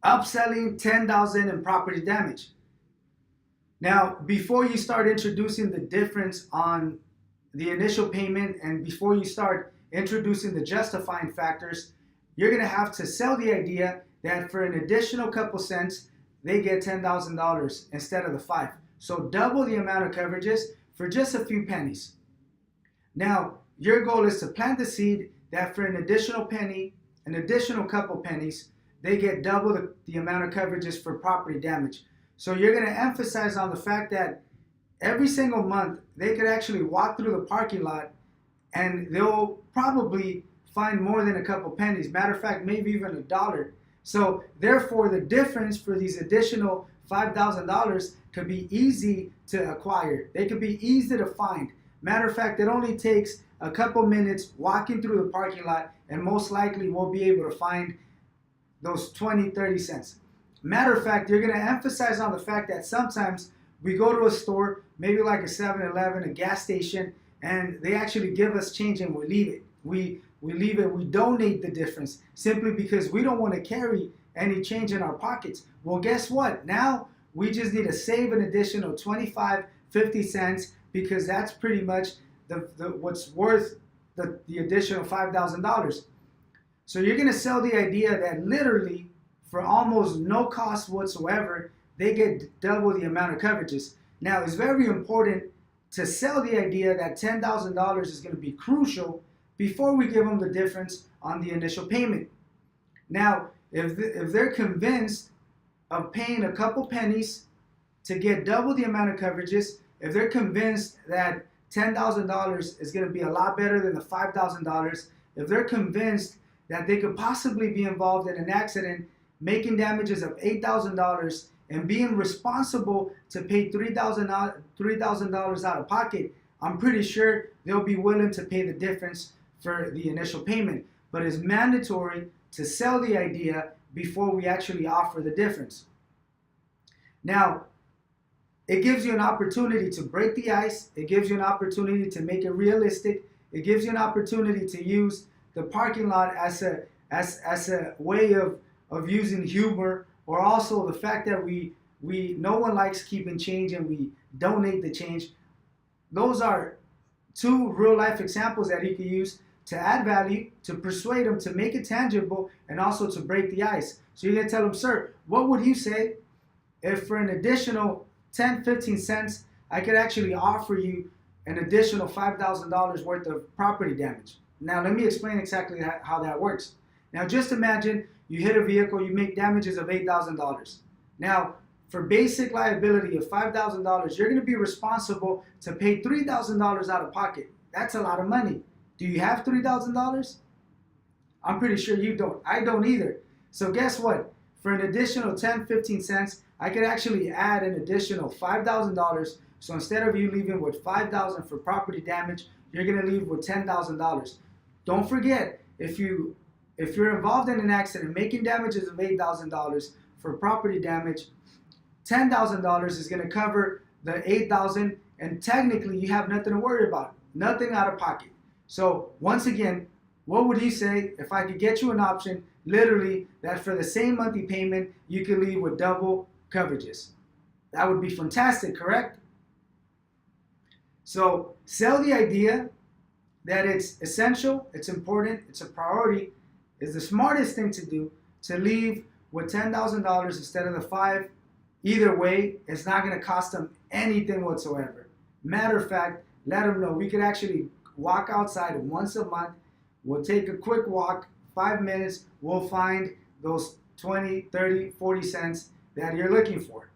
Upselling 10,000 in property damage. Now, before you start introducing the difference on the initial payment and before you start introducing the justifying factors, you're going to have to sell the idea that for an additional couple cents, they get $10,000 instead of the five. So double the amount of coverages for just a few pennies. Now, your goal is to plant the seed that for an additional penny, an additional couple pennies, they get double the amount of coverages for property damage. So you're going to emphasize on the fact that every single month they could actually walk through the parking lot and they'll probably find more than a couple pennies. Matter of fact, maybe even $1. So therefore, the difference for these additional $5,000 could be easy to acquire. They could be easy to find. Matter of fact, it only takes a couple minutes walking through the parking lot, and most likely we'll be able to find those 20, 30 cents. Matter of fact, you're going to emphasize on the fact that sometimes we go to a store, maybe like a 7-Eleven, a gas station, and they actually give us change and we leave it. We leave it, we donate the difference simply because we don't want to carry any change in our pockets. Well, guess what? Now we just need to save an additional 25, 50 cents because that's pretty much what's worth the additional $5,000. So you're going to sell the idea that literally for almost no cost whatsoever, they get double the amount of coverages. Now, it's very important to sell the idea that $10,000 is going to be crucial before we give them the difference on the initial payment. Now, if they're convinced of paying a couple pennies to get double the amount of coverages, if they're convinced that $10,000 is going to be a lot better than the $5,000, if they're convinced that they could possibly be involved in an accident, making damages of $8,000 and being responsible to pay $3,000 out of pocket, I'm pretty sure they'll be willing to pay the difference for the initial payment. But it's mandatory to sell the idea before we actually offer the difference. Now, it gives you an opportunity to break the ice. It gives you an opportunity to make it realistic. It gives you an opportunity to use the parking lot as a way of using humor, or also the fact that we no one likes keeping change and we donate the change. Those are two real life examples that you can use to add value, to persuade them, to make it tangible, and also to break the ice. So you're going to tell them, sir, what would you say if for an additional 10, 15 cents, I could actually offer you an additional $5,000 worth of property damage? Now, let me explain exactly how that works. Now, just imagine you hit a vehicle, you make damages of $8,000. Now, for basic liability of $5,000, you're going to be responsible to pay $3,000 out of pocket. That's a lot of money. Do you have $3,000? I'm pretty sure you don't. I don't either. So guess what? For an additional 10, 15 cents, I could actually add an additional $5,000. So instead of you leaving with $5,000 for property damage, you're going to leave with $10,000. Don't forget, if you're involved in an accident making damages of $8,000 for property damage, $10,000 is going to cover the $8,000, and technically you have nothing to worry about, nothing out of pocket. So once again, what would you say if I could get you an option, literally, that for the same monthly payment, you could leave with double coverages? That would be fantastic, correct? So sell the idea that it's essential, it's important, it's a priority, is the smartest thing to do, to leave with $10,000 instead of the five. Either way, it's not going to cost them anything whatsoever. Matter of fact, let them know we could actually walk outside once a month. We'll take a quick walk, 5 minutes. We'll find those 20, 30, 40 cents that you're looking for.